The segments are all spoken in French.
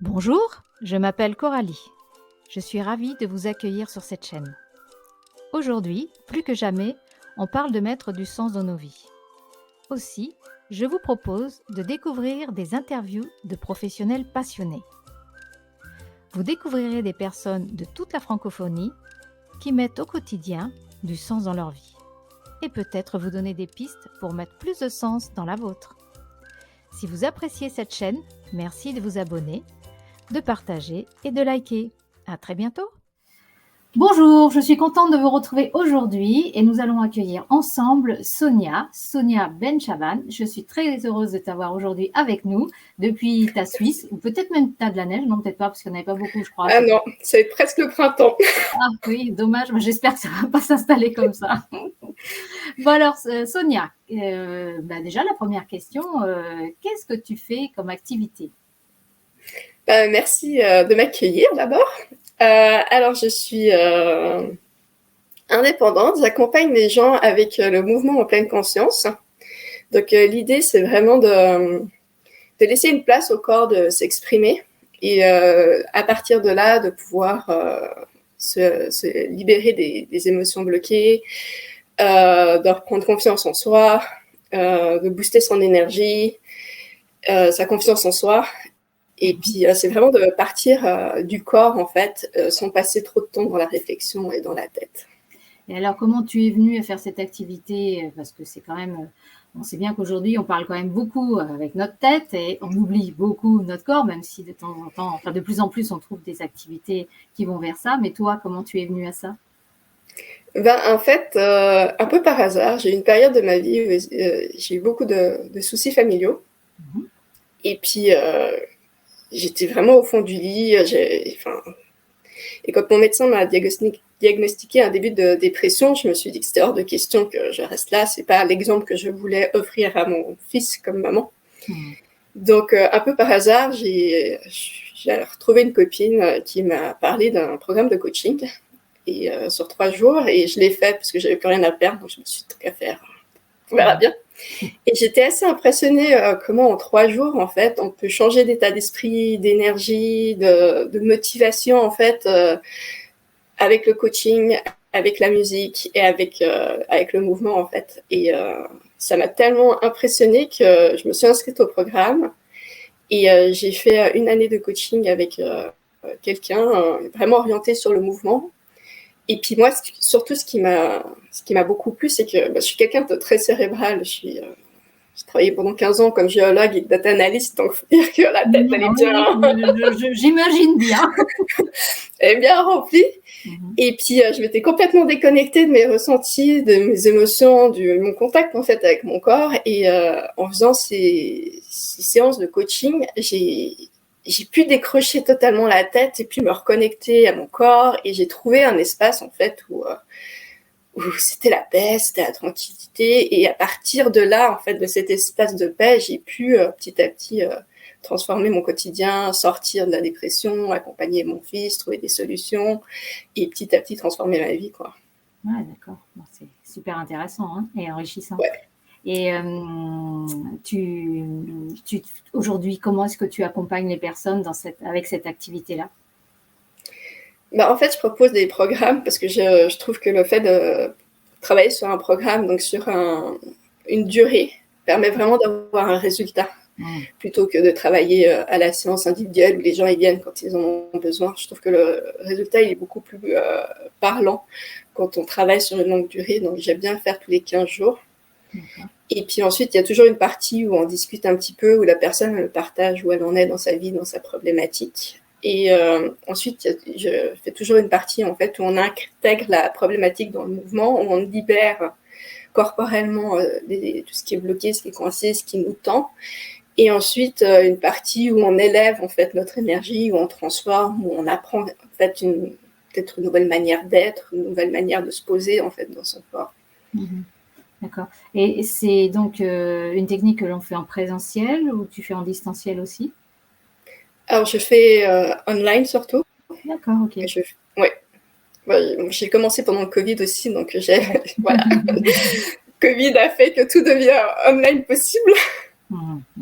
Bonjour, je m'appelle Coralie. Je suis ravie de vous accueillir sur cette chaîne. Aujourd'hui, plus que jamais, on parle de mettre du sens dans nos vies. Aussi, je vous propose de découvrir des interviews de professionnels passionnés. Vous découvrirez des personnes de toute la francophonie qui mettent au quotidien du sens dans leur vie et peut-être vous donner des pistes pour mettre plus de sens dans la vôtre. Si vous appréciez cette chaîne, merci de vous abonner, de partager et de liker. À très bientôt. Bonjour, je suis contente de vous retrouver aujourd'hui et nous allons accueillir ensemble Sonia Benchaban. Je suis très heureuse de t'avoir aujourd'hui avec nous depuis ta Suisse, ou peut-être même tu as de la neige, non peut-être pas parce qu'il n'y en avait pas beaucoup je crois. Ah non, c'est presque le printemps. Ah oui, dommage, mais j'espère que ça ne va pas s'installer comme ça. Bon alors Sonia, déjà la première question, qu'est-ce que tu fais comme activité? Merci de m'accueillir d'abord. Alors, je suis indépendante, j'accompagne les gens avec le mouvement en pleine conscience. Donc, l'idée, c'est vraiment de laisser une place au corps de s'exprimer et à partir de là, de pouvoir se libérer des émotions bloquées, de reprendre confiance en soi, de booster son énergie, sa confiance en soi. Et puis, c'est vraiment de partir du corps, en fait, sans passer trop de temps dans la réflexion et dans la tête. Et alors, comment tu es venue à faire cette activité? Parce que c'est quand même, on sait bien qu'aujourd'hui, on parle quand même beaucoup avec notre tête et on oublie beaucoup notre corps, même si de temps en temps, enfin de plus en plus, on trouve des activités qui vont vers ça. Mais toi, comment tu es venue à ça? En fait, un peu par hasard, j'ai eu une période de ma vie où j'ai eu beaucoup de soucis familiaux. Mmh. Et puis, j'étais vraiment au fond du lit. Et quand mon médecin m'a diagnostiqué un début de dépression, je me suis dit que c'était hors de question que je reste là. C'est pas l'exemple que je voulais offrir à mon fils comme maman. Mmh. Donc, un peu par hasard, j'ai retrouvé une copine qui m'a parlé d'un programme de coaching et, sur 3 jours. Et je l'ai fait parce que j'avais plus rien à perdre. Donc, je me suis dit, tant qu'à faire, on verra bien. Et j'étais assez impressionnée comment en 3 jours, en fait, on peut changer d'état d'esprit, d'énergie, de motivation, en fait, avec le coaching, avec la musique et avec le mouvement, en fait. Et ça m'a tellement impressionnée que je me suis inscrite au programme et j'ai fait 1 année de coaching avec quelqu'un vraiment orienté sur le mouvement. Et puis moi, surtout, ce qui m'a beaucoup plu, c'est que je suis quelqu'un de très cérébral. J'ai travaillé pendant 15 ans comme géologue et data analyst, donc il faut dire que la tête, elle est bien... J'imagine bien. Elle est bien remplie. Et puis, je m'étais complètement déconnectée de mes ressentis, de mes émotions, de mon contact, en fait, avec mon corps. Et en faisant ces séances de coaching, j'ai pu décrocher totalement la tête et puis me reconnecter à mon corps. Et j'ai trouvé un espace, en fait, où c'était la paix, c'était la tranquillité. Et à partir de là, en fait, de cet espace de paix, j'ai pu petit à petit transformer mon quotidien, sortir de la dépression, accompagner mon fils, trouver des solutions et petit à petit transformer ma vie, quoi. Ouais, d'accord. Bon, c'est super intéressant hein, et enrichissant. Ouais. Et aujourd'hui, comment est-ce que tu accompagnes les personnes avec cette activité-là? En fait, je propose des programmes parce que je trouve que le fait de travailler sur un programme, donc sur une durée, permet vraiment d'avoir un résultat. Plutôt que de travailler à la séance individuelle où les gens ils viennent quand ils en ont besoin. Je trouve que le résultat il est beaucoup plus parlant quand on travaille sur une longue durée. Donc, j'aime bien le faire tous les 15 jours. Et puis ensuite, il y a toujours une partie où on discute un petit peu, où la personne elle partage où elle en est dans sa vie, dans sa problématique. Et ensuite, je fais toujours une partie en fait où on intègre la problématique dans le mouvement, où on libère corporellement tout ce qui est bloqué, ce qui est coincé, ce qui nous tend. Et ensuite, une partie où on élève en fait notre énergie, où on transforme, où on apprend en fait peut-être une nouvelle manière d'être, une nouvelle manière de se poser en fait dans son corps. D'accord. Et c'est donc une technique que l'on fait en présentiel ou tu fais en distanciel aussi? Alors, je fais online surtout. D'accord, ok. Ouais. J'ai commencé pendant le Covid aussi, donc voilà. Covid a fait que tout devient online possible.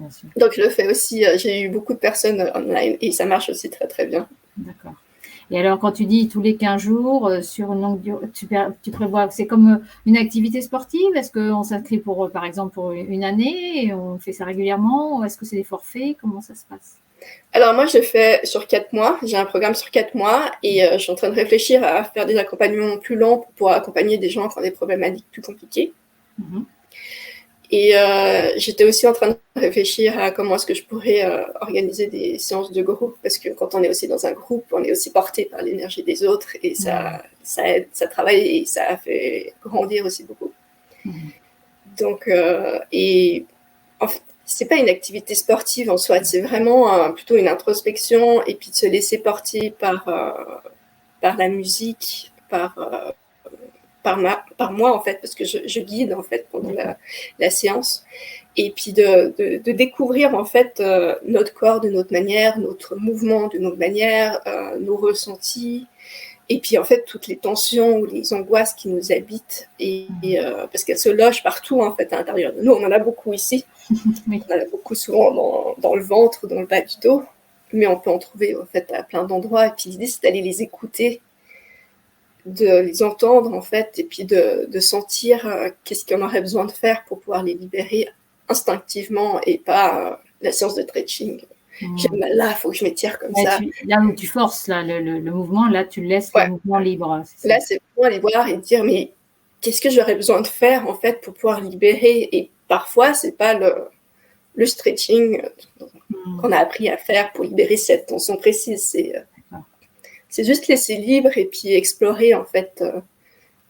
bien sûr. Donc, je le fais aussi. J'ai eu beaucoup de personnes online et ça marche aussi très, très bien. D'accord. Et alors, quand tu dis tous les 15 jours, sur une longue durée, tu prévois, c'est comme une activité sportive? Est-ce qu'on s'inscrit pour, par exemple, pour une année et on fait ça régulièrement? Ou est-ce que c'est des forfaits? Comment ça se passe? Alors, moi, je fais sur 4 mois. J'ai un programme sur 4 mois et je suis en train de réfléchir à faire des accompagnements plus longs pour pouvoir accompagner des gens qui ont des problématiques plus compliquées. Mhm. Et j'étais aussi en train de réfléchir à comment est-ce que je pourrais organiser des séances de groupe, parce que quand on est aussi dans un groupe, on est aussi porté par l'énergie des autres et ça aide, ça travaille et ça fait grandir aussi beaucoup. Donc, et en fait, c'est pas une activité sportive en soi, c'est vraiment plutôt une introspection et puis de se laisser porter par la musique, par moi en fait, parce que je guide en fait pendant la séance, et puis de découvrir en fait notre corps d'une autre manière, notre mouvement d'une autre manière, nos ressentis, et puis en fait toutes les tensions ou les angoisses qui nous habitent, et parce qu'elles se logent partout en fait à l'intérieur de nous. On en a beaucoup ici, Oui. on en a beaucoup souvent dans le ventre, dans le bas du dos, mais on peut en trouver en fait à plein d'endroits, et puis l'idée c'est d'aller les écouter, de les entendre en fait, et puis de sentir qu'est-ce qu'on aurait besoin de faire pour pouvoir les libérer instinctivement et pas la séance de stretching. J'ai mal là, il faut que je m'étire comme ça. Là où tu forces là, le mouvement, là tu laisses le mouvement libre. Là, c'est pour aller voir et dire mais qu'est-ce que j'aurais besoin de faire en fait pour pouvoir libérer. Et parfois, c'est pas le stretching qu'on a appris à faire pour libérer cette tension précise. C'est juste laisser libre et puis explorer en fait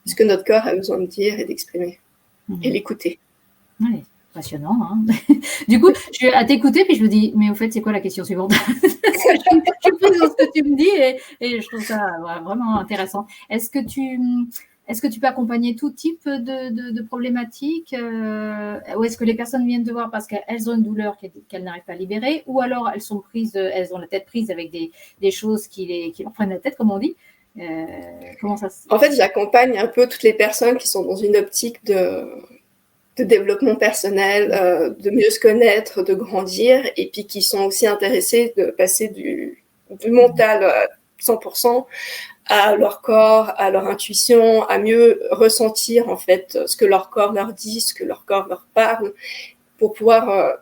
ce que notre corps a besoin de dire et d'exprimer et l'écouter. Oui, passionnant. Hein. Du coup, je suis à t'écouter puis je me dis, mais au fait, c'est quoi la question suivante? Je suis prise dans ce que tu me dis et je trouve ça vraiment intéressant. Est-ce que tu peux accompagner tout type de problématiques ou est-ce que les personnes viennent te voir parce qu'elles ont une douleur qu'elles n'arrivent pas à libérer, ou alors elles sont prises, elles ont la tête prise avec des choses qui leur prennent la tête, comme on dit. Comment ça se... En fait, j'accompagne un peu toutes les personnes qui sont dans une optique de développement personnel, de mieux se connaître, de grandir, et puis qui sont aussi intéressées de passer du mental à 100% à leur corps, à leur intuition, à mieux ressentir en fait ce que leur corps leur dit, ce que leur corps leur parle, pour pouvoir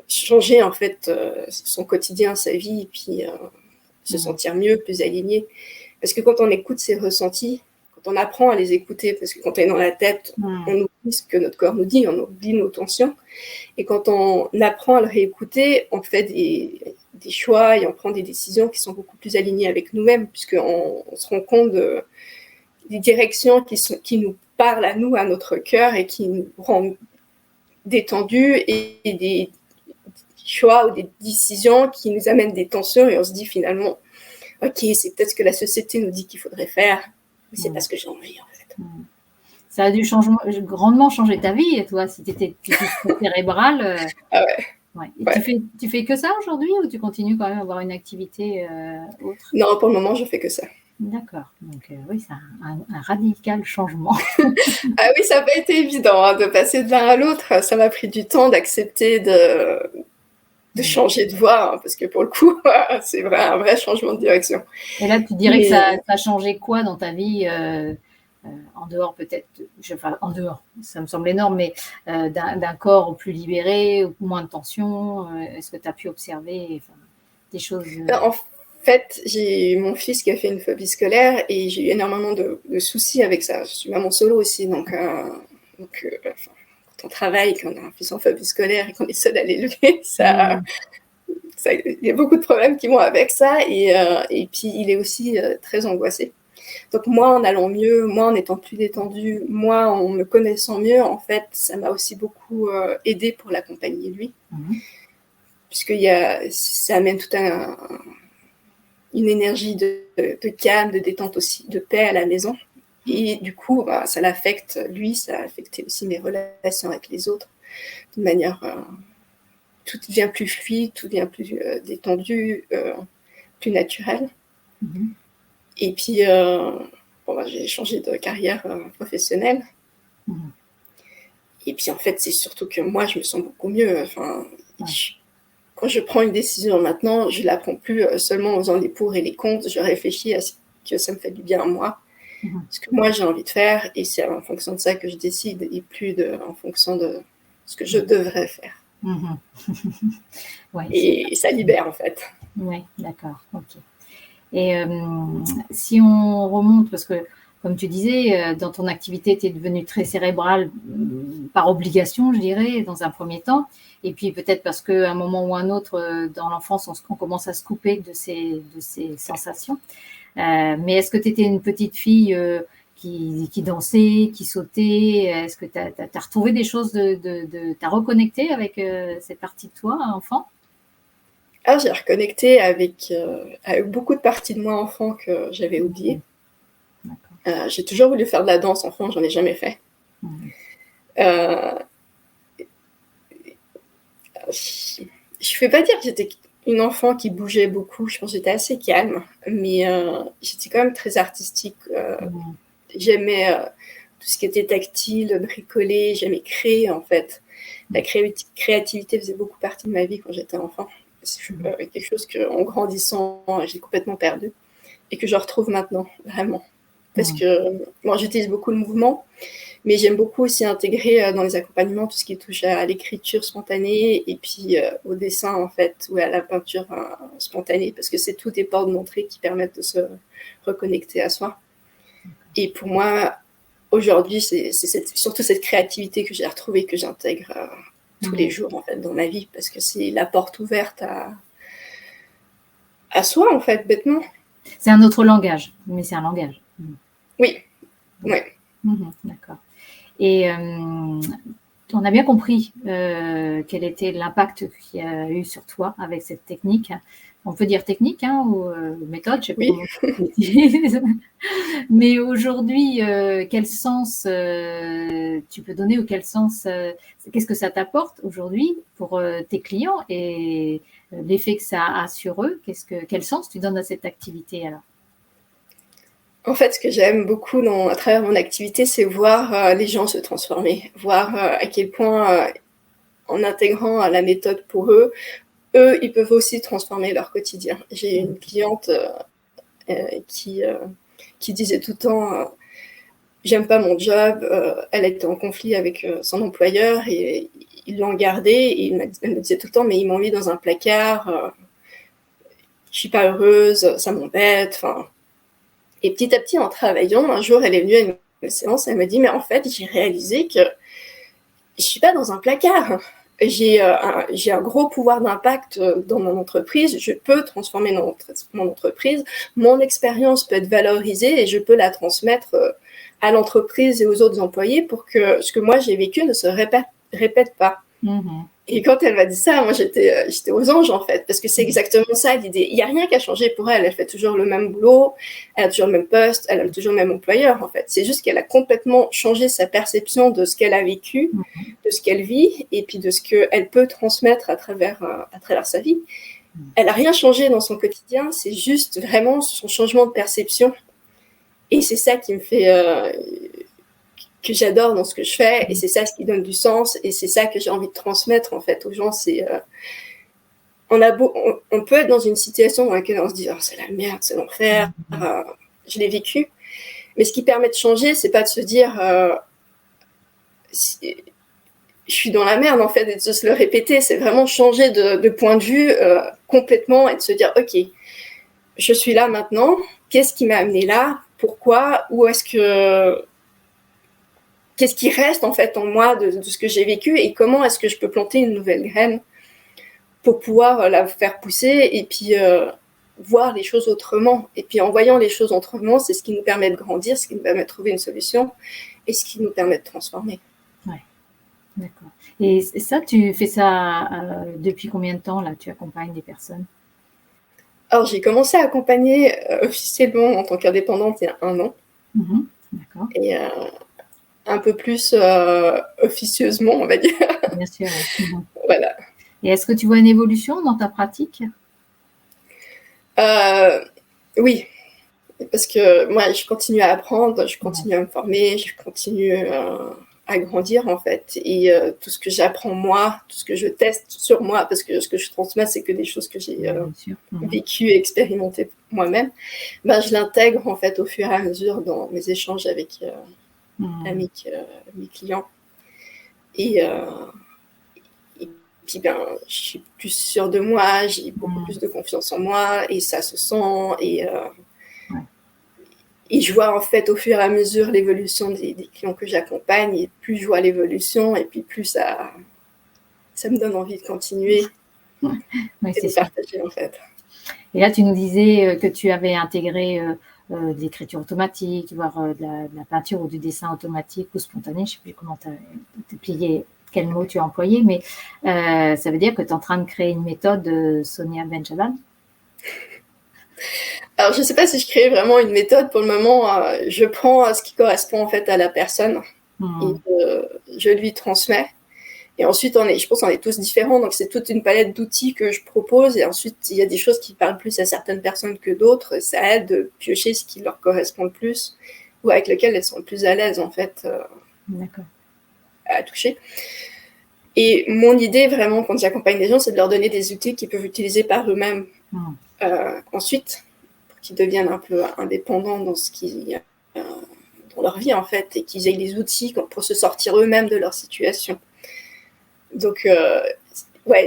changer en fait son quotidien, sa vie, et puis se sentir mieux, plus aligné. Parce que quand on écoute ses ressentis, quand on apprend à les écouter, parce que quand on est dans la tête, on oublie ce que notre corps nous dit, on oublie nos tensions. Et quand on apprend à le réécouter, on fait des choix et on prend des décisions qui sont beaucoup plus alignées avec nous-mêmes, puisqu'on se rend compte des directions qui nous parlent à nous, à notre cœur, et qui nous rendent détendus, et des choix ou des décisions qui nous amènent des tensions, et on se dit finalement, ok, c'est peut-être ce que la société nous dit qu'il faudrait faire, mais c'est pas ce que j'ai envie en fait. Ça a dû grandement changer ta vie, toi, si tu étais cérébrale. Ah ouais. Tu fais que ça aujourd'hui, ou tu continues quand même à avoir une activité autre? Non, pour le moment, je fais que ça. D'accord. Donc oui, c'est un radical changement. Ah oui, ça n'a pas été évident de passer de l'un à l'autre. Ça m'a pris du temps d'accepter de changer de voie, parce que pour le coup, c'est un vrai changement de direction. Et là, tu dirais que ça a changé quoi dans ta vie, en dehors peut-être, en dehors, ça me semble énorme, mais d'un corps plus libéré, moins de tension, est-ce que tu as pu observer des choses En fait, j'ai mon fils qui a fait une phobie scolaire et j'ai eu énormément de soucis avec ça. Je suis maman solo aussi, donc quand on travaille, quand on a un fils en phobie scolaire et qu'on est seul à l'élever, il y a beaucoup de problèmes qui vont avec ça, et puis il est aussi très angoissé. Donc moi, en allant mieux, moi en étant plus détendue, moi en me connaissant mieux, en fait, ça m'a aussi beaucoup aidé pour l'accompagner lui, puisque ça amène toute une énergie de calme, de détente aussi, de paix à la maison. Et du coup, ça l'affecte lui, ça a affecté aussi mes relations avec les autres, de manière... tout devient plus fluide, tout devient plus détendu, plus naturel. Et puis, j'ai changé de carrière professionnelle. Et puis, en fait, c'est surtout que moi, je me sens beaucoup mieux. Enfin, quand je prends une décision maintenant, je ne la prends plus seulement en faisant les pour et les contre. Je réfléchis à ce que ça me fait du bien à moi, ce que moi j'ai envie de faire, et c'est en fonction de ça que je décide, et plus en fonction de ce que je devrais faire. Ouais, et ça libère en fait. Oui, d'accord, ok. Et si on remonte, parce que comme tu disais, dans ton activité, tu es devenue très cérébrale par obligation, je dirais, dans un premier temps. Et puis peut-être parce qu'à un moment ou un autre, dans l'enfance, on commence à se couper de ces sensations. Mais est-ce que tu étais une petite fille qui dansait, qui sautait? Est-ce que tu as retrouvé des choses, t'as reconnecté avec cette partie de toi, enfant? J'ai reconnecté avec beaucoup de parties de moi enfant que j'avais oubliées. J'ai toujours voulu faire de la danse enfant, j'en ai jamais fait. Je ne vais pas dire que j'étais une enfant qui bougeait beaucoup, je pense que j'étais assez calme, mais j'étais quand même très artistique. J'aimais tout ce qui était tactile, bricoler, j'aimais créer en fait. La créativité faisait beaucoup partie de ma vie quand j'étais enfant. C'est quelque chose qu'en grandissant, j'ai complètement perdu et que je retrouve maintenant, vraiment. Parce que moi, j'utilise beaucoup le mouvement, mais j'aime beaucoup aussi intégrer dans les accompagnements tout ce qui touche à l'écriture spontanée et puis au dessin, en fait, ou à la peinture spontanée, parce que c'est tous des portes d'entrée qui permettent de se reconnecter à soi. Et pour moi, aujourd'hui, c'est surtout cette créativité que j'ai retrouvée, que j'intègre tous les jours, en fait, dans ma vie, parce que c'est la porte ouverte à soi, en fait, bêtement. C'est un autre langage, mais c'est un langage. Oui, ouais. D'accord. Et on a bien compris quel était l'impact qu'il y a eu sur toi avec cette technique. On peut dire technique ou méthode, je ne sais pas comment tu l'utilises. Mais aujourd'hui, quel sens tu peux donner, ou quel sens, qu'est-ce que ça t'apporte aujourd'hui pour tes clients et l'effet que ça a sur eux? Quel sens tu donnes à cette activité alors? En fait, ce que j'aime beaucoup à travers mon activité, c'est voir les gens se transformer, voir à quel point, en intégrant la méthode pour eux, ils peuvent aussi transformer leur quotidien. J'ai une cliente qui disait tout le temps j'aime pas mon job. Elle était en conflit avec son employeur et ils l'ont gardée. Et elle me disait tout le temps, mais ils m'ont mis dans un placard. Je suis pas heureuse, ça m'embête. Et petit à petit, en travaillant, un jour, elle est venue à une séance, elle m'a dit, mais en fait, j'ai réalisé que je suis pas dans un placard. J'ai un gros pouvoir d'impact dans mon entreprise. Je peux transformer mon entreprise. Mon expérience peut être valorisée et je peux la transmettre à l'entreprise et aux autres employés pour que ce que moi j'ai vécu ne se répète pas. Et quand elle m'a dit ça, moi j'étais aux anges en fait, parce que c'est exactement ça l'idée. Il n'y a rien qui a changé pour elle. Elle fait toujours le même boulot, elle a toujours le même poste, elle a toujours le même employeur en fait. C'est juste qu'elle a complètement changé sa perception de ce qu'elle a vécu, de ce qu'elle vit, et puis de ce qu'elle peut transmettre à travers sa vie. Elle n'a rien changé dans son quotidien, c'est juste vraiment son changement de perception. Et c'est ça qui me fait... que j'adore dans ce que je fais, et c'est ça ce qui donne du sens, et c'est ça que j'ai envie de transmettre en fait aux gens. C'est on peut être dans une situation dans laquelle on se dit c'est la merde, c'est l'enfer, je l'ai vécu, mais ce qui permet de changer, c'est pas de se dire je suis dans la merde en fait, et de se le répéter. C'est vraiment changer de point de vue complètement, et de se dire ok, je suis là maintenant, qu'est-ce qui m'a amené là, pourquoi, où est-ce que qu'est-ce qui reste en fait en moi de ce que j'ai vécu, et comment est-ce que je peux planter une nouvelle graine pour pouvoir la faire pousser, et puis voir les choses autrement. Et puis en voyant les choses autrement, c'est ce qui nous permet de grandir, ce qui nous permet de trouver une solution, et ce qui nous permet de transformer. Ouais, d'accord. Et ça, tu fais ça depuis combien de temps là? Tu accompagnes des personnes? Alors j'ai commencé à accompagner officiellement en tant qu'indépendante il y a 1 an. D'accord. Et un peu plus officieusement, on va dire. Bien sûr. Voilà. Et est-ce que tu vois une évolution dans ta pratique? Oui, parce que moi, je continue à apprendre, je continue à me former, je continue grandir en fait. Et tout ce que j'apprends moi, tout ce que je teste sur moi, parce que ce que je transmets, c'est que des choses que j'ai vécues et expérimentées moi-même, ben, je l'intègre en fait au fur et à mesure dans mes échanges avec mes clients. Et puis ben, je suis plus sûre de moi, j'ai beaucoup plus de confiance en moi et ça se sent. Et je vois en fait au fur et à mesure l'évolution des clients que j'accompagne, et plus je vois l'évolution, et puis plus ça me donne envie de continuer et de partager en fait. Et là, tu nous disais que tu avais intégré de l'écriture automatique, voire de la peinture ou du dessin automatique ou spontané, je ne sais plus comment tu as plié, quel mot tu as employé, mais ça veut dire que tu es en train de créer une méthode Sonia Benchaban. Alors, je ne sais pas si je crée vraiment une méthode pour le moment. Je prends ce qui correspond en fait à la personne et je lui transmets. Et ensuite, je pense qu'on est tous différents, donc c'est toute une palette d'outils que je propose. Et ensuite, il y a des choses qui parlent plus à certaines personnes que d'autres. Et ça aide de piocher ce qui leur correspond le plus ou avec lequel elles sont le plus à l'aise en fait à toucher. Et mon idée vraiment quand j'accompagne des gens, c'est de leur donner des outils qu'ils peuvent utiliser par eux-mêmes. Ensuite, qui deviennent un peu indépendants dans dans leur vie en fait, et qu'ils aient les outils pour se sortir eux-mêmes de leur situation. Donc,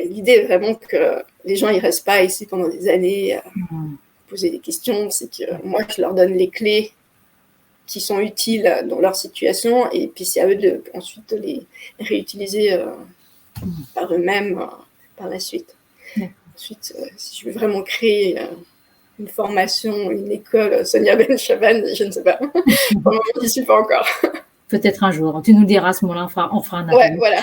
l'idée est vraiment que les gens ne restent pas ici pendant des années à poser des questions. C'est que moi, je leur donne les clés qui sont utiles dans leur situation, et puis c'est à eux ensuite de les réutiliser par eux-mêmes par la suite. Ensuite, si je veux vraiment créer une formation, une école Sonia Benchaban, je ne sais pas. Pour le moment, je n'y suis pas encore. Peut-être un jour. Tu nous diras à ce moment-là, on fera un appel. Ouais, voilà.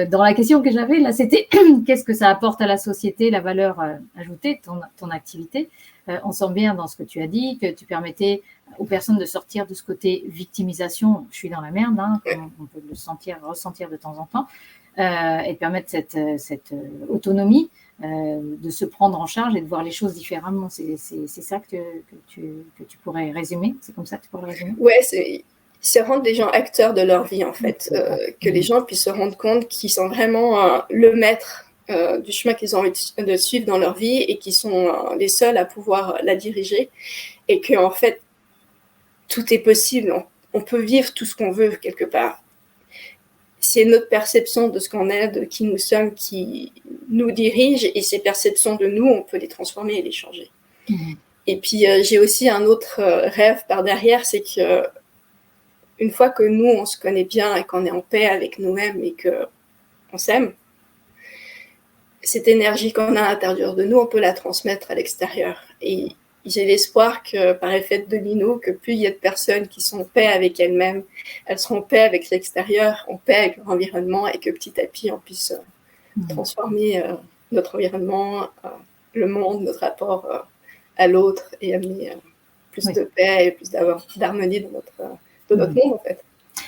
Dans la question que j'avais, là, c'était qu'est-ce que ça apporte à la société, la valeur ajoutée de ton activité. On sent bien dans ce que tu as dit que tu permettais aux personnes de sortir de ce côté victimisation. Je suis dans la merde, on peut le ressentir de temps en temps, et de permettre cette autonomie, de se prendre en charge et de voir les choses différemment. C'est ça que tu pourrais résumer. C'est comme ça que tu pourrais le résumer. Ouais, c'est rendre les gens acteurs de leur vie en fait, que les gens puissent se rendre compte qu'ils sont vraiment le maître du chemin qu'ils ont envie de suivre dans leur vie, et qui sont les seuls à pouvoir la diriger, et que en fait tout est possible, on peut vivre tout ce qu'on veut quelque part. C'est notre perception de ce qu'on est, de qui nous sommes, qui nous dirige, et ces perceptions de nous, on peut les transformer et les changer. Et puis j'ai aussi un autre rêve par derrière, c'est que une fois que nous, on se connaît bien et qu'on est en paix avec nous-mêmes et qu'on s'aime, cette énergie qu'on a à l'intérieur de nous, on peut la transmettre à l'extérieur. Et j'ai l'espoir que, par effet de domino, que plus il y a de personnes qui sont en paix avec elles-mêmes, elles seront en paix avec l'extérieur, en paix avec leur environnement, et que petit à petit, on puisse transformer notre environnement, le monde, notre rapport à l'autre, et amener plus de paix et plus d'harmonie dans notre monde, en fait.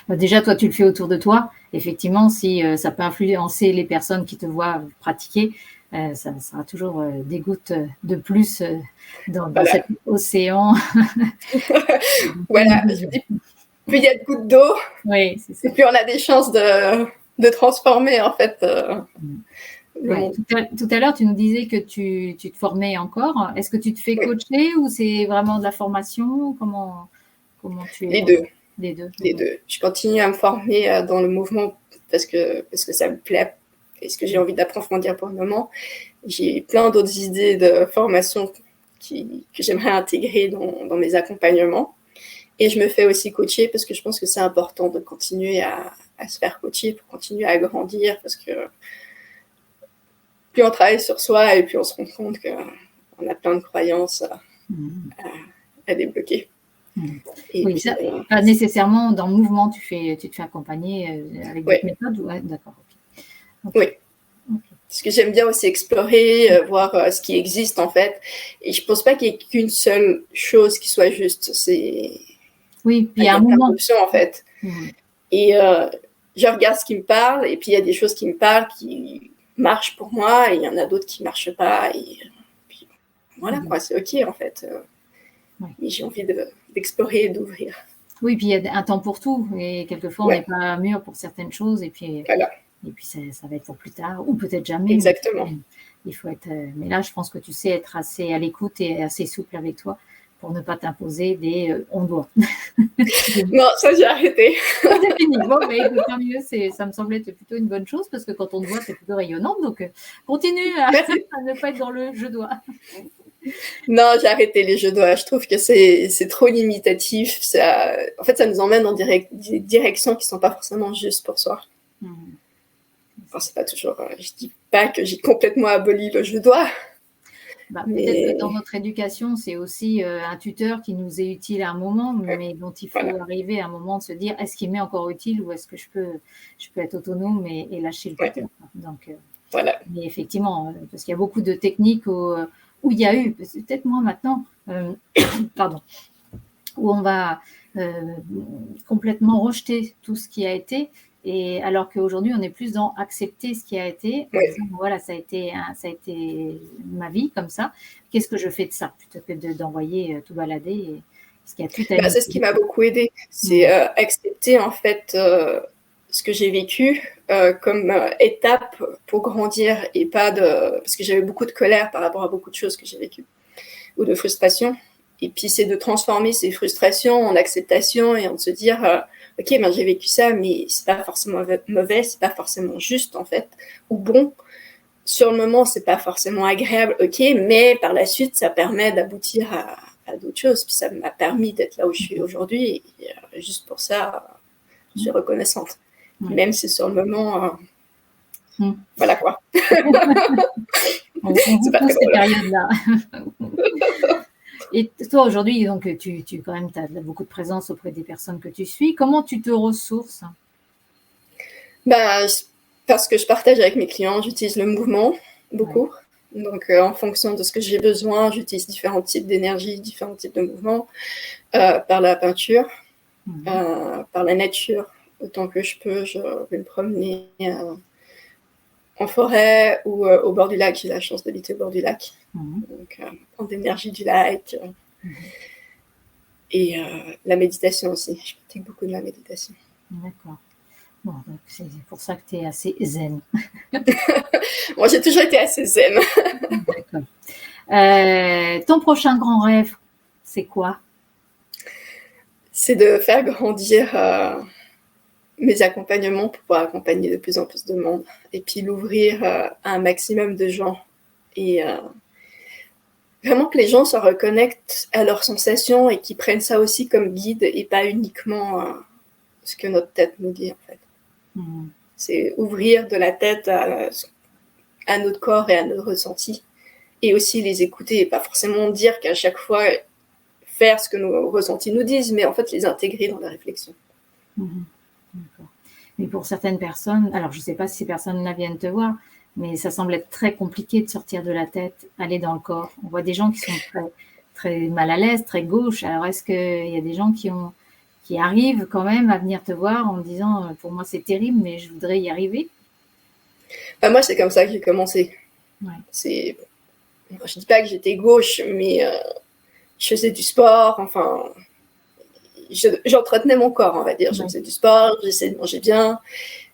Déjà, toi, tu le fais autour de toi. Effectivement, si ça peut influencer les personnes qui te voient pratiquer, ça sera toujours des gouttes de plus dans cet océan. Voilà, je dis, plus il y a de gouttes d'eau, oui, et plus on a des chances de transformer, en fait, le monde. Tout à l'heure, tu nous disais que tu te formais encore. Est-ce que tu te fais coacher ou c'est vraiment de la formation? Comment tu es? Les deux. Je continue à me former dans le mouvement parce que ça me plaît et ce que j'ai envie d'approfondir pour le moment. J'ai plein d'autres idées de formation que j'aimerais intégrer dans mes accompagnements. Et je me fais aussi coacher parce que je pense que c'est important de continuer à se faire coacher pour continuer à grandir, parce que plus on travaille sur soi et plus on se rend compte qu'on a plein de croyances à débloquer. Et oui, ça, pas nécessairement dans le mouvement, tu te fais accompagner avec d'autres méthodes. Ouais, d'accord. Okay. Oui. Parce que j'aime bien aussi explorer, voir ce qui existe en fait. Et je pense pas qu'il y ait qu'une seule chose qui soit juste. Oui, puis il y a un moment. Option, en fait. Et je regarde ce qui me parle, et puis il y a des choses qui me parlent, qui marchent pour moi, et il y en a d'autres qui marchent pas. Et puis, voilà, quoi, c'est ok en fait. Mais j'ai envie d'explorer et d'ouvrir. Oui, puis il y a un temps pour tout et quelquefois on n'est Ouais, pas mûr pour certaines choses voilà, et puis ça va être pour plus tard ou peut-être jamais, mais exactement. il faut être, mais là je pense que tu sais être assez à l'écoute et assez souple avec toi pour ne pas t'imposer des, «on doit». Non, ça j'ai arrêté. Ça c'est fini. Bon, bah, écoute, tant mieux, ça me semblait être plutôt une bonne chose parce que quand on te voit, tu es plutôt rayonnante donc continue à Merci. à ne pas être dans le «je dois». Non, j'ai arrêté les jeux doigts. Je trouve que c'est trop limitatif. Ça, en fait, ça nous emmène dans des directions qui sont pas forcément justes pour soi. Mmh. Enfin, c'est pas toujours. Je dis pas que j'ai complètement aboli le jeu doigt, Bah, peut-être que dans mais notre éducation, c'est aussi, un tuteur qui nous est utile à un moment, mais dont il faut voilà, arriver à un moment de se dire: «Est-ce qu'il m'est encore utile ou est-ce que je peux être autonome et lâcher le ouais, tuteur?» donc voilà. mais effectivement, parce qu'il y a beaucoup de techniques où il y a eu, c'est peut-être moins maintenant, pardon, où on va complètement rejeter tout ce qui a été. Et alors qu'aujourd'hui, on est plus dans accepter ce qui a été, en Ouais. disant voilà, ça a été ma vie comme ça. Qu'est-ce que je fais de ça plutôt que d'envoyer tout balader parce qu'il y a tout à Bah, c'est ce qui m'a utiliser. beaucoup aidé. C'est Mmh. accepter en fait ce que j'ai vécu comme étape pour grandir et pas de parce que j'avais beaucoup de colère par rapport à beaucoup de choses que j'ai vécues ou de frustration. Et puis c'est de transformer ces frustrations en acceptation et en se dire ok, ben j'ai vécu ça, mais c'est pas forcément mauvais, c'est pas forcément juste en fait ou bon. Sur le moment, c'est pas forcément agréable, ok, mais par la suite, ça permet d'aboutir à d'autres choses. Puis ça m'a permis d'être là où je suis aujourd'hui. Et juste pour ça, je suis reconnaissante. Ouais. Même si sur le moment, Mmh. voilà quoi, On c'est vit pas tous très ces drôle. périodes-là. Et toi, aujourd'hui, donc tu quand même, tu as beaucoup de présence auprès des personnes que tu suis. Comment tu te ressources? Bah, parce que je partage avec mes clients, j'utilise le mouvement Ouais. beaucoup. Donc, en fonction de ce que j'ai besoin, j'utilise différents types d'énergie, différents types de mouvements, par la peinture, Mmh. par la nature. Autant que je peux, je vais me promener en forêt ou au bord du lac. J'ai la chance d'habiter au bord du lac. Mmh. Donc, prendre l'énergie du lac Mmh. et la méditation aussi. Je pratique beaucoup de la méditation. D'accord. Bon, donc c'est pour ça que tu es assez zen. Moi, j'ai toujours été assez zen. D'accord. Ton prochain grand rêve, c'est quoi? C'est de faire grandir mes accompagnements pour pouvoir accompagner de plus en plus de monde et puis l'ouvrir à un maximum de gens et vraiment que les gens se reconnectent à leurs sensations et qu'ils prennent ça aussi comme guide et pas uniquement ce que notre tête nous dit en fait. Mmh. C'est ouvrir de la tête à notre corps et à nos ressentis et aussi les écouter et pas forcément dire qu'à chaque fois faire ce que nos ressentis nous disent, mais en fait les intégrer dans la réflexion. Mmh. D'accord. Mais pour certaines personnes, alors je ne sais pas si ces personnes-là viennent te voir, mais ça semble être très compliqué de sortir de la tête, aller dans le corps. On voit des gens qui sont très, très mal à l'aise, très gauche. Alors est-ce qu'il y a des gens qui arrivent quand même à venir te voir en disant pour moi c'est terrible, mais je voudrais y arriver? Enfin, moi, c'est comme ça que j'ai commencé. Ouais. C'est, je dis pas que j'étais gauche, mais je faisais du sport. Enfin, j'entretenais mon corps, on va dire. Je Ouais. faisais du sport, j'essayais de manger bien,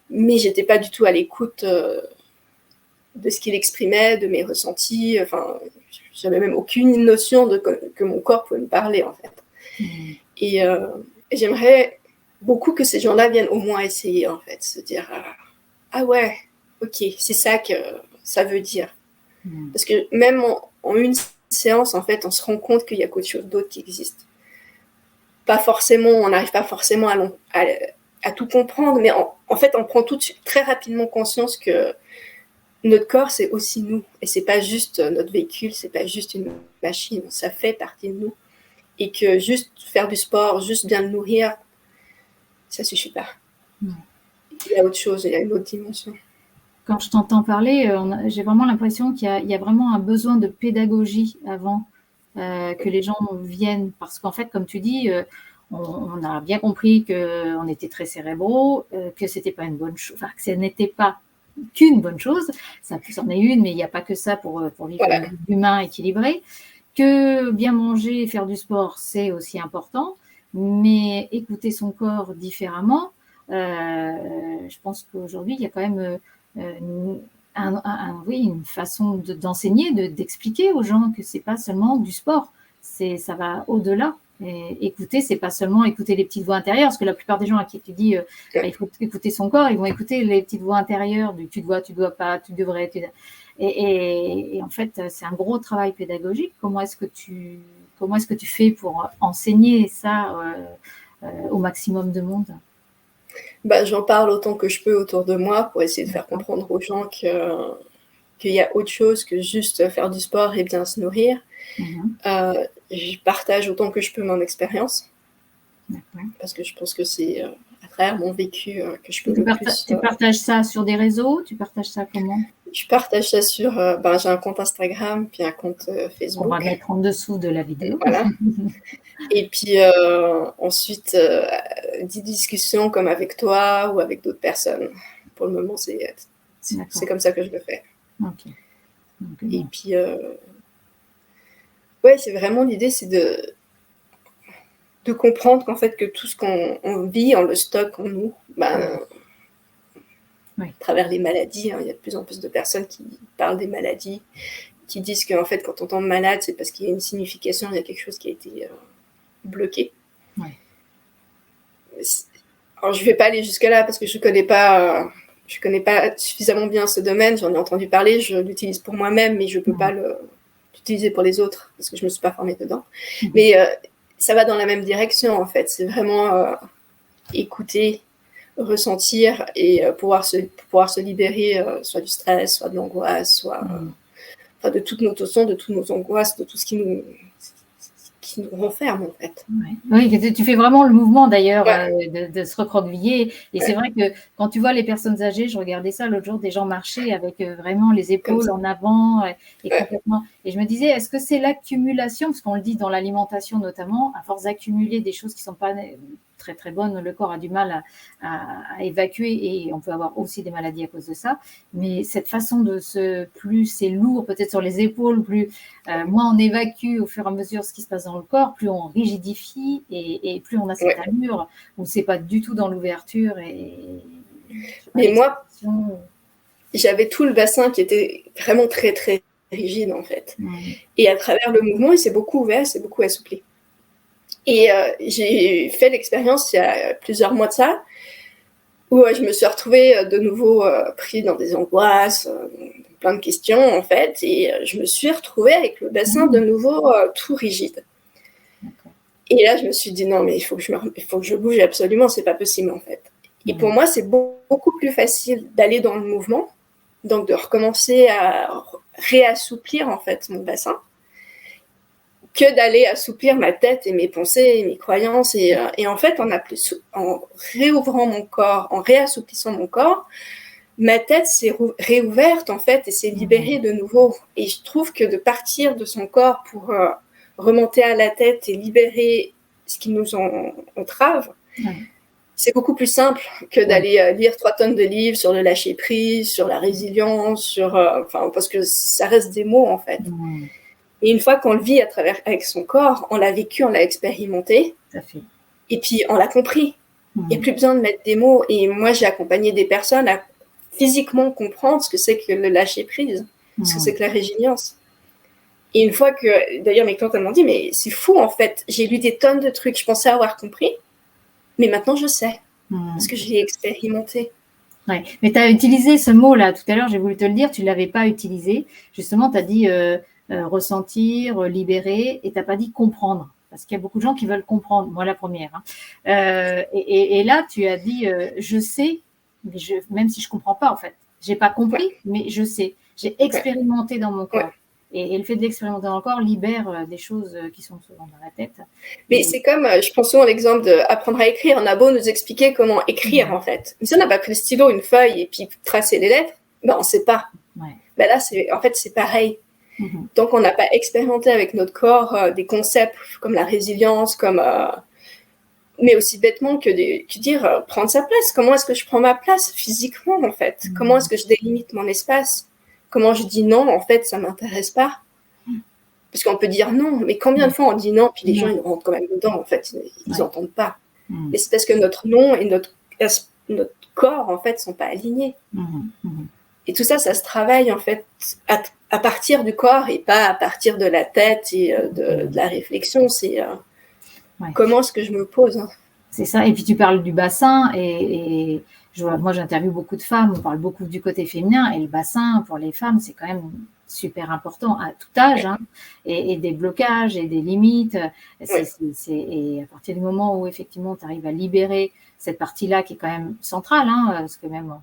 mais j'étais pas du tout à l'écoute de ce qu'il exprimait, de mes ressentis. Enfin, j'avais même aucune notion de que mon corps pouvait me parler en fait. Mmh. Et, j'aimerais beaucoup que ces gens-là viennent au moins essayer en fait, se dire ah ouais, ok, c'est ça que ça veut dire. Mmh. Parce que même en une séance, en fait, on se rend compte qu'il y a quelque chose d'autre qui existe. Pas forcément, on n'arrive pas forcément à tout comprendre, mais en fait, on prend tout de suite très rapidement conscience que notre corps, c'est aussi nous. Et c'est pas juste notre véhicule, c'est pas juste une machine, ça fait partie de nous. Et que juste faire du sport, juste bien le nourrir, ça suffit pas. Ouais. Il y a autre chose, il y a une autre dimension. Quand je t'entends parler, j'ai vraiment l'impression qu'il y a vraiment un besoin de pédagogie avant que les gens viennent. Parce qu'en fait, comme tu dis, on a bien compris qu'on était très cérébraux, que c'était pas une bonne chose, enfin, que ce n'était pas qu'une bonne chose. Ça en est une, mais il n'y a pas que ça pour vivre Voilà. une vie humain équilibré. Que bien manger et faire du sport, c'est aussi important. mais écouter son corps différemment. Je pense qu'aujourd'hui, il y a quand même une façon d'enseigner, d'expliquer aux gens que c'est pas seulement du sport, ça va au-delà. Et écouter, c'est pas seulement écouter les petites voix intérieures, parce que la plupart des gens à qui tu dis il faut écouter son corps, ils vont écouter les petites voix intérieures du tu dois pas, tu devrais. Et en fait, c'est un gros travail pédagogique. Comment est-ce que tu fais pour enseigner ça au maximum de monde? J'en parle autant que je peux autour de moi pour essayer de faire comprendre aux gens qu'il y a autre chose que juste faire du sport et bien se nourrir. Je partage autant que je peux mon expérience. Parce que je pense que c'est à travers mon vécu que je peux Tu partages ça sur des réseaux? Tu partages ça comment? Je partage ça sur... j'ai un compte Instagram, puis un compte Facebook. On va mettre en dessous de la vidéo. Voilà. Et puis ensuite, des discussions comme avec toi ou avec d'autres personnes. Pour le moment, c'est comme ça que je le fais. Okay. Et puis, ouais, c'est vraiment l'idée, c'est de comprendre qu'en fait, que tout ce qu'on vit, on le stocke en nous. À travers les maladies, il y a de plus en plus de personnes qui parlent des maladies, qui disent qu'en fait, quand on tombe malade, c'est parce qu'il y a une signification, il y a quelque chose qui a été bloqué. Alors, je ne vais pas aller jusque-là parce que je connais pas suffisamment bien ce domaine. J'en ai entendu parler, je l'utilise pour moi-même, mais je ne peux pas l'utiliser pour les autres parce que je ne me suis pas formée dedans. Mais ça va dans la même direction, en fait. C'est vraiment écouter, ressentir et pouvoir se libérer soit du stress, soit de l'angoisse, soit de toutes nos tensions, de toutes nos angoisses, de tout ce qui nous renferme, en fait. Oui, tu fais vraiment le mouvement d'ailleurs de se recroqueviller. Et c'est vrai que quand tu vois les personnes âgées, je regardais ça l'autre jour, des gens marcher avec vraiment les épaules en avant et complètement. Et je me disais, est-ce que c'est l'accumulation, parce qu'on le dit dans l'alimentation notamment, à force d'accumuler des choses qui ne sont pas très très bonnes, le corps a du mal à évacuer et on peut avoir aussi des maladies à cause de ça. Mais cette façon plus c'est lourd peut-être sur les épaules, plus moins on évacue au fur et à mesure ce qui se passe dans le corps, plus on rigidifie et plus on a cette allure où c'est pas du tout dans l'ouverture. Mais moi, j'avais tout le bassin qui était vraiment très très rigide en fait. Et à travers le mouvement, il s'est beaucoup ouvert, il s'est beaucoup assoupli. Et j'ai fait l'expérience il y a plusieurs mois de ça, où je me suis retrouvée de nouveau pris dans des angoisses, plein de questions en fait, et je me suis retrouvée avec le bassin de nouveau tout rigide. Et là, je me suis dit non, mais il faut que je bouge absolument, c'est pas possible en fait. Et pour moi, c'est beaucoup plus facile d'aller dans le mouvement, donc de recommencer à réassouplir en fait mon bassin, que d'aller assouplir ma tête et mes pensées et mes croyances. Et en fait, en réouvrant mon corps, en réassouplissant mon corps, ma tête s'est réouverte en fait et s'est libérée de nouveau. Et je trouve que de partir de son corps pour remonter à la tête et libérer ce qui nous entrave, c'est beaucoup plus simple que d'aller lire 3 tonnes de livres sur le lâcher-prise, sur la résilience, parce que ça reste des mots en fait. Et une fois qu'on le vit avec son corps, on l'a vécu, on l'a expérimenté, et puis on l'a compris. Il n'y a plus besoin de mettre des mots. Et moi, j'ai accompagné des personnes à physiquement comprendre ce que c'est que le lâcher-prise, ce que c'est que la résilience. Et une fois que, d'ailleurs, mes clientes m'ont dit, mais c'est fou en fait, j'ai lu des tonnes de trucs, je pensais avoir compris, mais maintenant je sais, parce que j'ai expérimenté. Ouais. Mais tu as utilisé ce mot-là tout à l'heure, j'ai voulu te le dire, tu ne l'avais pas utilisé. Justement, tu as dit ressentir, libérer, et tu n'as pas dit comprendre. Parce qu'il y a beaucoup de gens qui veulent comprendre, moi la première. Et là, tu as dit je sais, mais même si je ne comprends pas en fait. Je n'ai pas compris, mais je sais. J'ai expérimenté dans mon corps. Et le fait de l'expérimenter dans le corps libère des choses qui sont souvent dans la tête. Mais c'est comme, je pense souvent l'exemple d'apprendre à écrire. On a beau nous expliquer comment écrire en fait. Mais si on n'a pas pris le stylo, une feuille et puis tracer les lettres, on ne sait pas. Là, c'est pareil. Donc, on n'a pas expérimenté avec notre corps des concepts comme la résilience, mais aussi bêtement que dire prendre sa place. Comment est-ce que je prends ma place physiquement, en fait? Comment est-ce que je délimite mon espace? Comment je dis non, en fait, ça ne m'intéresse pas? Parce qu'on peut dire non, mais combien de fois on dit non, puis les gens, Non. ils rentrent quand même dedans, en fait, ils Ouais. n'entendent pas. Et c'est parce que notre non et notre corps, en fait, sont pas alignés. Et tout ça, ça se travaille, en fait, à partir du corps et pas à partir de la tête et de la réflexion. C'est comment est-ce que je me pose, hein. C'est ça. Et puis tu parles du bassin et moi j'interviewe beaucoup de femmes, on parle beaucoup du côté féminin et le bassin pour les femmes c'est quand même super important à tout âge, hein, et des blocages et des limites. Et à partir du moment où effectivement tu arrives à libérer cette partie-là qui est quand même centrale, hein, parce que même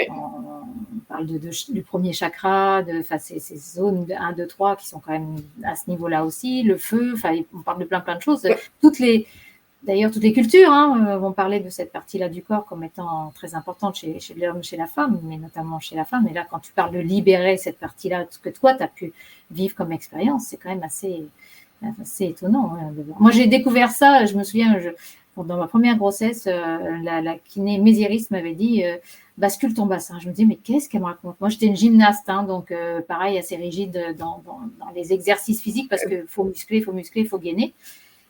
on parle du premier chakra, ces zones 1, 2, 3 qui sont quand même à ce niveau-là aussi, le feu, on parle de plein de choses. D'ailleurs, toutes les cultures vont parler de cette partie-là du corps comme étant très importante chez l'homme, chez la femme, mais notamment chez la femme. Et là, quand tu parles de libérer cette partie-là, ce que toi, tu as pu vivre comme expérience, c'est quand même assez étonnant. Hein, de voir. Moi, j'ai découvert ça, je me souviens, dans ma première grossesse, la kiné mésiriste m'avait dit bascule ton bassin. Je me dis, mais qu'est-ce qu'elle me raconte? Moi, j'étais une gymnaste, hein, donc pareil, assez rigide dans les exercices physiques parce qu'il faut muscler, il faut gainer.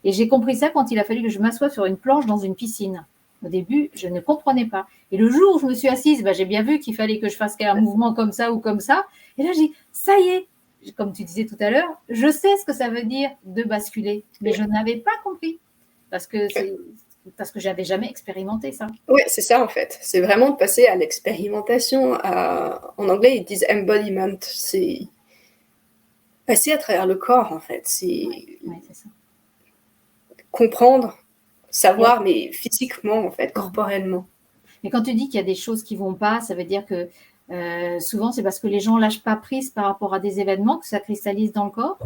Et j'ai compris ça quand il a fallu que je m'assoie sur une planche dans une piscine. Au début, je ne comprenais pas. Et le jour où je me suis assise, j'ai bien vu qu'il fallait que je fasse un mouvement comme ça ou comme ça. Et là, j'ai dit, ça y est, comme tu disais tout à l'heure, je sais ce que ça veut dire de basculer. Mais je n'avais pas compris. Parce que j'avais jamais expérimenté ça. Oui, c'est ça en fait. C'est vraiment de passer à l'expérimentation. En anglais, ils disent embodiment. C'est passer à travers le corps en fait. C'est ça. Comprendre, savoir, mais physiquement en fait, corporellement. Mais quand tu dis qu'il y a des choses qui vont pas, ça veut dire que souvent c'est parce que les gens lâchent pas prise par rapport à des événements que ça cristallise dans le corps.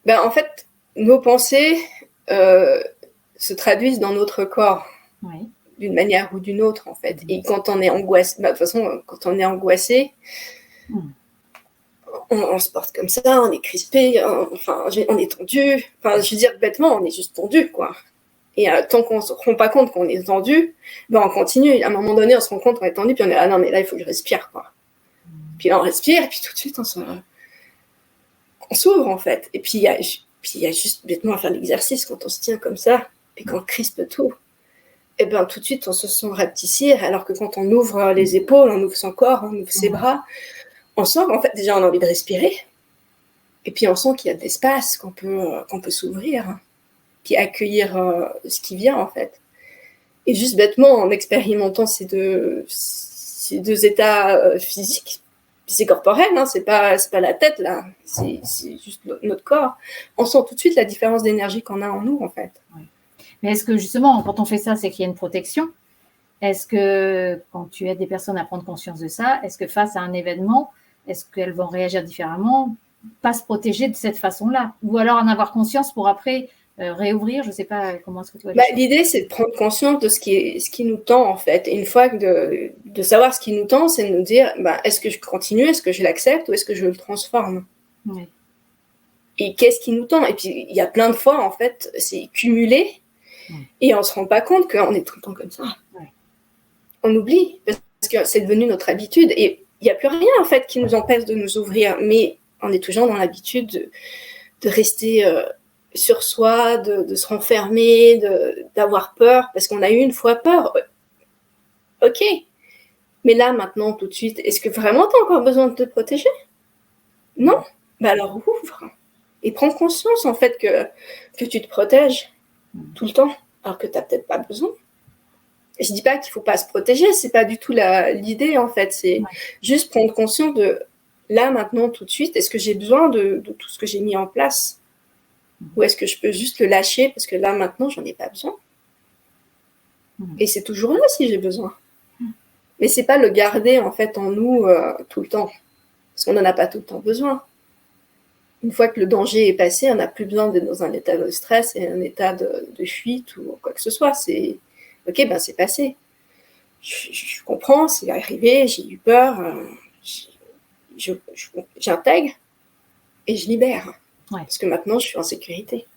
En fait, nos pensées se traduisent dans notre corps, d'une manière ou d'une autre en fait. Et quand on est angoissé, de toute façon, quand on est angoissé, on se porte comme ça, on est crispé, on est tendu. Enfin, je veux dire, bêtement, on est juste tendu, quoi. Et tant qu'on ne se rend pas compte qu'on est tendu, on continue. À un moment donné, on se rend compte qu'on est tendu, puis on est non, mais là, il faut que je respire, quoi. Puis là, on respire, et puis tout de suite, on s'ouvre, en fait. Et puis, il y a juste bêtement à faire l'exercice quand on se tient comme ça, et qu'on crispe tout. Et tout de suite, on se sent rapetissir, alors que quand on ouvre les épaules, on ouvre son corps, on ouvre ses bras, on sent qu'en fait, déjà, on a envie de respirer. Et puis, on sent qu'il y a de l'espace, qu'on peut s'ouvrir, puis accueillir ce qui vient, en fait. Et juste bêtement, en expérimentant ces deux états physiques, puis c'est corporel, hein, c'est pas la tête, là, c'est juste notre corps, on sent tout de suite la différence d'énergie qu'on a en nous, en fait. Oui. Mais est-ce que, justement, quand on fait ça, c'est qu'il y a une protection? Est-ce que, quand tu aides des personnes à prendre conscience de ça, est-ce que face à un événement, est-ce qu'elles vont réagir différemment, pas se protéger de cette façon-là? Ou alors en avoir conscience pour après réouvrir? Je ne sais pas comment est-ce que tu vois les choses. L'idée, c'est de prendre conscience de ce qui nous tend, en fait. Et une fois de savoir ce qui nous tend, c'est de nous dire, est-ce que je continue, est-ce que je l'accepte ou est-ce que je le transforme? Oui. Et qu'est-ce qui nous tend? Et puis, il y a plein de fois, en fait, c'est cumulé et on ne se rend pas compte qu'on est tout le temps comme ça. Oui. On oublie parce que c'est devenu notre habitude et il n'y a plus rien, en fait, qui nous empêche de nous ouvrir. Mais on est toujours dans l'habitude de rester sur soi, de se renfermer, d'avoir peur, parce qu'on a eu une fois peur. Ok, mais là, maintenant, tout de suite, est-ce que vraiment tu as encore besoin de te protéger? Non. Alors ouvre et prends conscience, en fait, que tu te protèges tout le temps, alors que tu n'as peut-être pas besoin. Et je dis pas qu'il faut pas se protéger, c'est pas du tout l'idée, en fait, c'est juste prendre conscience de là, maintenant, tout de suite, est-ce que j'ai besoin de tout ce que j'ai mis en place? Ou est-ce que je peux juste le lâcher parce que là, maintenant, j'en ai pas besoin? Et c'est toujours là si j'ai besoin. Mais c'est pas le garder, en fait, en nous tout le temps. Parce qu'on n'en a pas tout le temps besoin. Une fois que le danger est passé, on n'a plus besoin d'être dans un état de stress et un état de fuite ou quoi que ce soit. C'est ok, c'est passé. Je comprends, c'est arrivé, j'ai eu peur, j'intègre et je libère. Parce que maintenant, je suis en sécurité.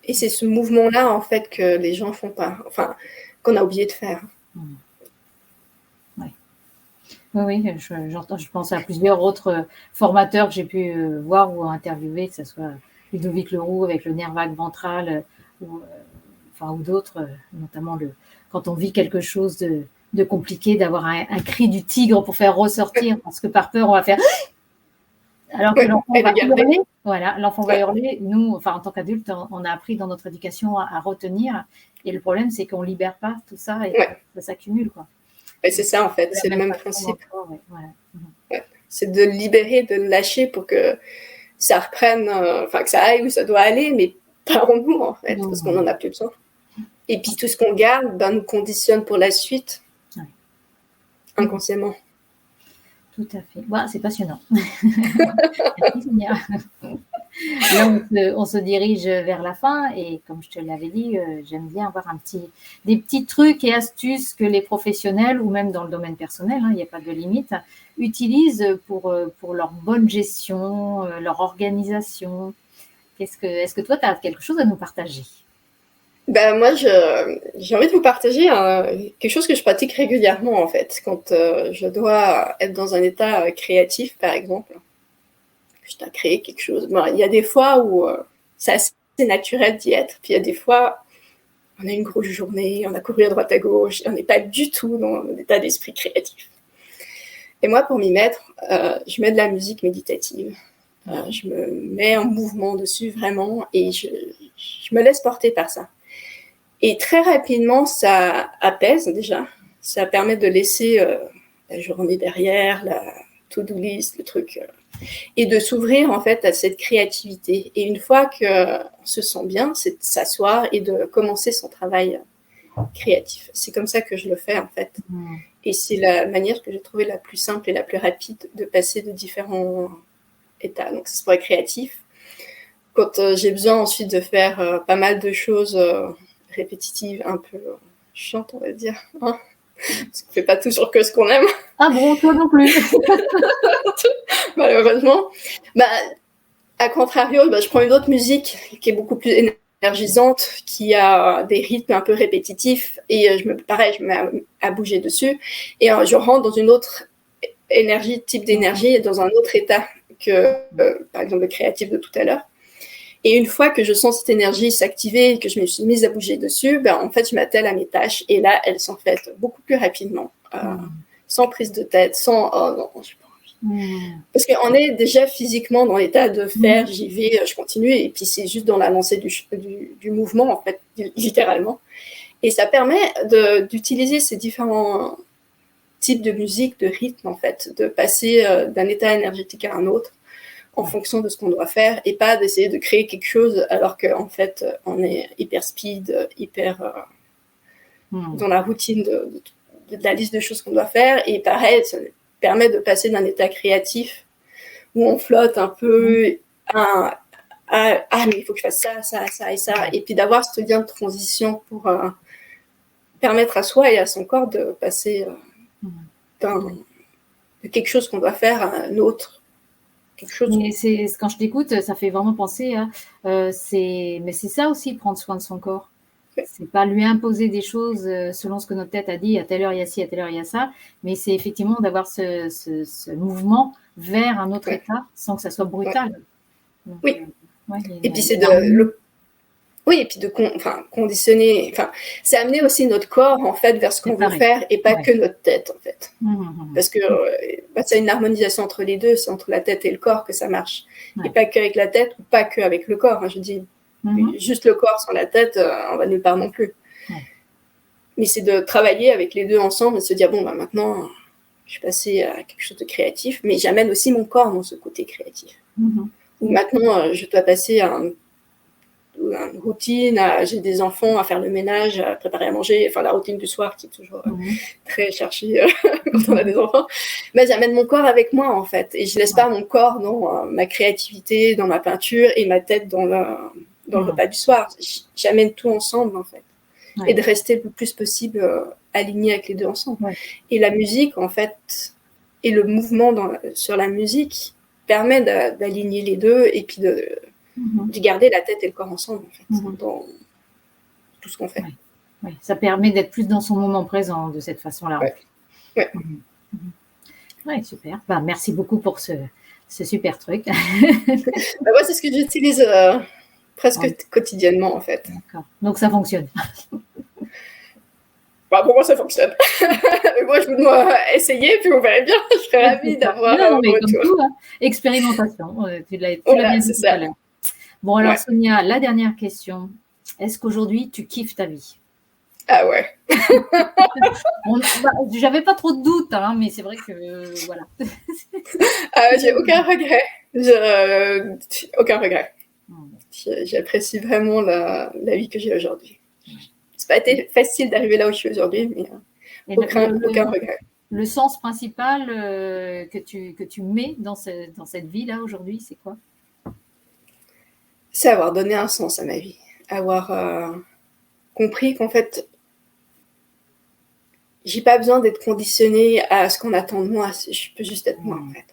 Et c'est ce mouvement-là, en fait, que les gens font pas, enfin, qu'on a oublié de faire. Oui, j'entends, je pense à plusieurs autres formateurs que j'ai pu voir ou interviewer, que ce soit Ludovic Leroux avec le nerf vague ventral ou d'autres, notamment quand on vit quelque chose de compliqué, d'avoir un cri du tigre pour faire ressortir, parce que par peur, on va faire alors que l'enfant va hurler. Voilà, l'enfant va hurler. Nous, en tant qu'adultes, on a appris dans notre éducation à retenir. Et le problème, c'est qu'on ne libère pas tout ça et ça s'accumule, quoi. Et c'est ça, en fait, c'est le même principe. C'est de le libérer, de le lâcher pour que ça reprenne, que ça aille où ça doit aller, mais pas en nous, en fait, parce qu'on n'en a plus besoin. Et puis tout ce qu'on garde nous conditionne pour la suite, inconsciemment. Tout à fait. Bah, c'est passionnant. Là, on se dirige vers la fin et comme je te l'avais dit, j'aime bien avoir des petits trucs et astuces que les professionnels ou même dans le domaine personnel, il n'y a pas de limite, utilisent pour leur bonne gestion, leur organisation. Est-ce que toi, tu as quelque chose à nous partager? Moi, j'ai envie de vous partager quelque chose que je pratique régulièrement, en fait, quand je dois être dans un état créatif, par exemple. Je dois créer quelque chose. Il y a des fois où c'est assez naturel d'y être, puis il y a des fois, on a une grosse journée, on a couru à droite à gauche, on n'est pas du tout dans un état d'esprit créatif. Et moi, pour m'y mettre, je mets de la musique méditative. Je me mets en mouvement dessus, vraiment, et je me laisse porter par ça. Et très rapidement, ça apaise déjà. Ça permet de laisser la journée derrière, la to-do list, le truc, et de s'ouvrir en fait à cette créativité. Et une fois qu'on se sent bien, c'est de s'asseoir et de commencer son travail créatif. C'est comme ça que je le fais en fait. Et c'est la manière que j'ai trouvée la plus simple et la plus rapide de passer de différents états. Donc ça se pourrait créatif. Quand j'ai besoin ensuite de faire pas mal de choses répétitives, un peu chiantes, on va dire. Parce qu'on ne fait pas toujours que ce qu'on aime. Ah bon, toi non plus. Malheureusement. À contrario, je prends une autre musique qui est beaucoup plus énergisante, qui a des rythmes un peu répétitifs, et je me mets à bouger dessus, et je rentre dans une autre type d'énergie, dans un autre état que, par exemple, le créatif de tout à l'heure. Et une fois que je sens cette énergie s'activer et que je me suis mise à bouger dessus, en fait, je m'attelle à mes tâches. Et là, elles s'en font beaucoup plus rapidement, sans prise de tête, sans « oh non, je n'ai pas envie ». Parce qu'on est déjà physiquement dans l'état de faire, j'y vais, je continue. Et puis, c'est juste dans la lancée du mouvement, en fait, littéralement. Et ça permet d'utiliser ces différents types de musique, de rythme, en fait, de passer d'un état énergétique à un autre, en fonction de ce qu'on doit faire, et pas d'essayer de créer quelque chose alors qu'en fait, on est hyper speed, hyper dans la routine de la liste de choses qu'on doit faire. Et pareil, ça permet de passer d'un état créatif où on flotte un peu à mais il faut que je fasse ça, ça, ça et ça. Et puis d'avoir ce lien de transition pour permettre à soi et à son corps de passer de quelque chose qu'on doit faire à un autre. Mais quand je t'écoute, ça fait vraiment penser à mais c'est ça aussi, prendre soin de son corps. C'est pas lui imposer des choses selon ce que notre tête a dit, à telle heure il y a ci, à telle heure il y a ça, mais c'est effectivement d'avoir ce mouvement vers un autre état sans que ça soit brutal. Donc, et puis c'est et puis de conditionner, c'est amener aussi notre corps en fait vers ce qu'on veut faire et pas que notre tête en fait. Parce que c'est une harmonisation entre les deux, c'est entre la tête et le corps que ça marche. Et pas qu'avec la tête ou pas qu'avec le corps. Je dis juste le corps sans la tête, on va nulle part non plus. Mais c'est de travailler avec les deux ensemble et de se dire maintenant je suis passée à quelque chose de créatif, mais j'amène aussi mon corps dans ce côté créatif. Ou maintenant je dois passer à une routine, j'ai des enfants, à faire le ménage, à préparer à manger, la routine du soir qui est toujours très cherchée quand on a des enfants. J'amène mon corps avec moi en fait, et je laisse pas mon corps dans ma créativité, dans ma peinture, et ma tête dans le repas du soir. J'amène tout ensemble en fait, et de rester le plus possible aligné avec les deux ensemble. Et la musique en fait, et le mouvement sur la musique permet d'aligner les deux, et puis de garder la tête et le corps ensemble, en fait, dans tout ce qu'on fait. Ça permet d'être plus dans son moment présent de cette façon-là. Ouais, super. Ben, merci beaucoup pour ce super truc. Bah, moi, c'est ce que j'utilise presque Ouais. quotidiennement, en fait. D'accord. Donc ça fonctionne. Bah, pour moi, ça fonctionne. Moi, je vous essayer, puis on verra bien. Je serais Ouais, ravie c'est ça. d'avoir Non, un mais comme retour. tout, hein, expérimentation, tu l'as Voilà, bien c'est dit tout à ça. l'heure. Bon alors Ouais. Sonia, la dernière question. Est-ce qu'aujourd'hui tu kiffes ta vie? Ah ouais. J'avais pas trop de doutes, hein, mais c'est vrai que voilà. J'ai aucun regret. Aucun regret. Mmh. J'apprécie vraiment la vie que j'ai aujourd'hui. C'est pas été facile d'arriver là où je suis aujourd'hui, mais Et aucun regret. le sens principal que tu mets dans cette vie-là aujourd'hui, c'est quoi? C'est avoir donné un sens à ma vie. Avoir compris qu'en fait, j'ai pas besoin d'être conditionnée à ce qu'on attend de moi. Je peux juste être moi, en fait.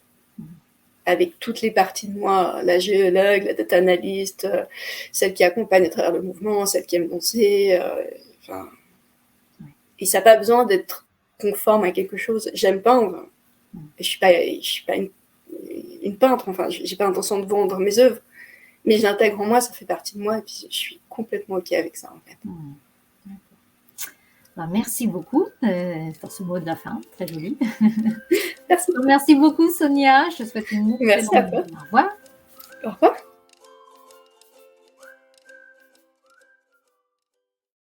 Avec toutes les parties de moi, la géologue, la data analyst, celle qui accompagne à travers le mouvement, celle qui aime danser. Enfin, et ça n'a pas besoin d'être conforme à quelque chose. J'aime peindre. Je suis pas une peintre. Enfin, j'ai pas l'intention de vendre mes œuvres, mais je l'intègre en moi, ça fait partie de moi, et puis je suis complètement ok avec ça, en fait. Ben, merci beaucoup pour ce mot de la fin, très joli. Merci. Merci beaucoup Sonia, je te souhaite une Merci à excellente toi. journée. Au revoir. Au revoir.